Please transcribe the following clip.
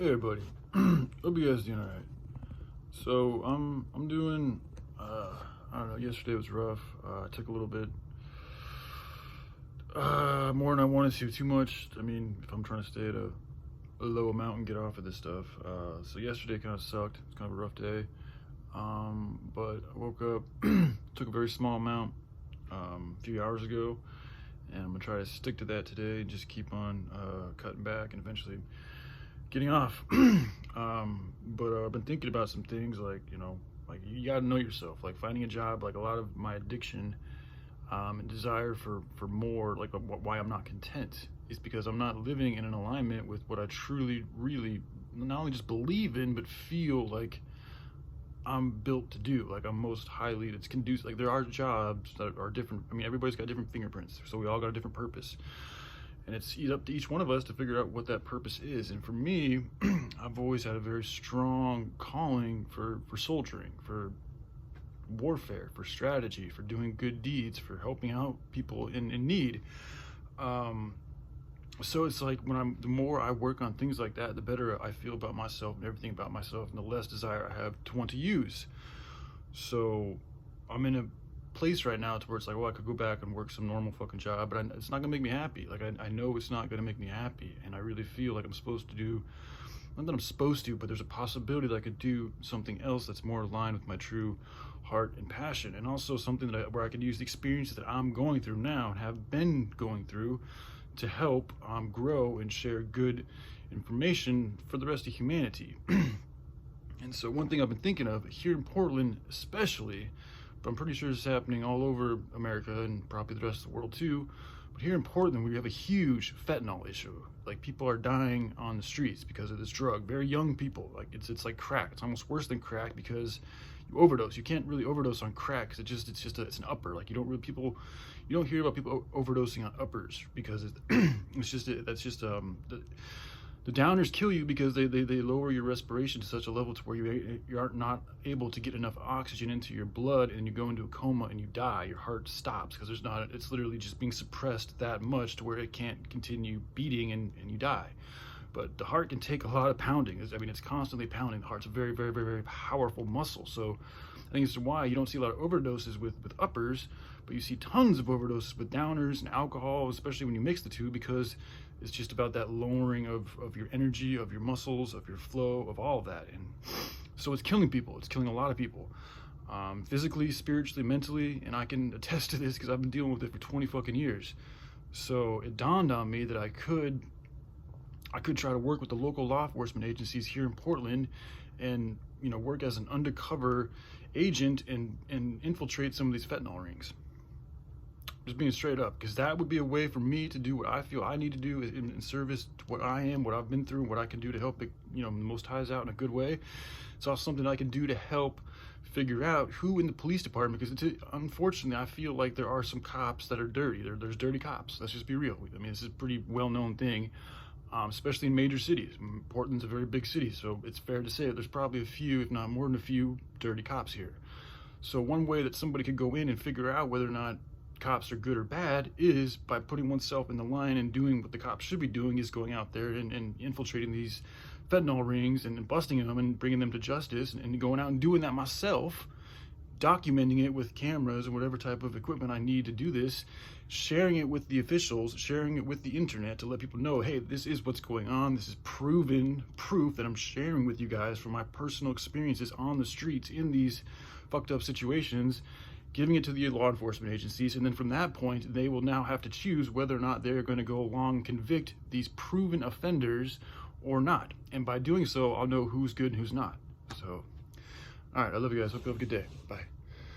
Hey everybody, hope you guys doing alright. So I'm doing I don't know, yesterday was rough. I took a little bit more than I wanted to, too much. I mean, if I'm trying to stay at a low amount and get off of this stuff. So yesterday kind of sucked. It's kind of a rough day. But I woke up, took a very small amount a few hours ago, and I'm gonna try to stick to that today and just keep on cutting back and eventually getting off. But I've been thinking about some things like, like you gotta know yourself, like finding a job. Like a lot of my addiction and desire for more, like why I'm not content, is because I'm not living in an alignment with what I truly, really not only just believe in, but feel like I'm built to do. Like I'm most highly, it's conducive. Like there are jobs that are different. I mean, everybody's got different fingerprints, so we all got a different purpose. And it's up to each one of us to figure out what that purpose is. And for me, I've always had a very strong calling for soldiering, for warfare, for strategy, for doing good deeds, for helping out people in need. So it's like the more I work on things like that, the better I feel about myself and everything about myself, and the less desire I have to want to use. So I'm in a place right now to where it's like, well, I could go back and work some normal fucking job, but it's not gonna make me happy. Like I know it's not gonna make me happy, and I really feel like I'm supposed to do, not that I'm supposed to, but there's a possibility that I could do something else that's more aligned with my true heart and passion, and also something where I could use the experiences that I'm going through now and have been going through to help grow and share good information for the rest of humanity. And so one thing I've been thinking of here in Portland especially, but I'm pretty sure it's happening all over America and probably the rest of the world too, but here in Portland we have a huge fentanyl issue. Like people are dying on the streets because of this drug. Very young people. Like it's like crack. It's almost worse than crack because you overdose. You can't really overdose on crack because it's an upper. Like you don't hear about people overdosing on uppers because the downers kill you because they lower your respiration to such a level to where you are not able to get enough oxygen into your blood, and you go into a coma and you die. Your heart stops because it's literally just being suppressed that much to where it can't continue beating, and you die. But the heart can take a lot of pounding. I mean, it's constantly pounding. The heart's a very, very, very, very powerful muscle. So I think it's why you don't see a lot of overdoses with uppers, but you see tons of overdoses with downers and alcohol, especially when you mix the two, because it's just about that lowering of your energy, of your muscles, of your flow, of all of that. And so it's killing people. It's killing a lot of people, physically, spiritually, mentally. And I can attest to this because I've been dealing with it for 20 fucking years. So it dawned on me that I could try to work with the local law enforcement agencies here in Portland and, work as an undercover agent and infiltrate some of these fentanyl rings. Just being straight up, because that would be a way for me to do what I feel I need to do in service to what I am, what I've been through, what I can do to help it, the Most High's out in a good way. It's also something I can do to help figure out who in the police department, because unfortunately I feel like there are some cops that are dirty. There's dirty cops. Let's just be real. I mean, this is a pretty well-known thing, especially in major cities. Portland's a very big city, so it's fair to say that there's probably a few, if not more than a few, dirty cops here. So one way that somebody could go in and figure out whether or not cops are good or bad is by putting oneself in the line and doing what the cops should be doing, is going out there and infiltrating these fentanyl rings and busting them and bringing them to justice, and going out and doing that myself, documenting it with cameras and whatever type of equipment I need to do this, sharing it with the officials, sharing it with the internet to let people know, hey, this is what's going on. This is proven proof that I'm sharing with you guys from my personal experiences on the streets in these fucked up situations, giving it to the law enforcement agencies. And then from that point, they will now have to choose whether or not they're going to go along and convict these proven offenders or not. And by doing so, I'll know who's good and who's not. So, all right, I love you guys. Hope you have a good day. Bye.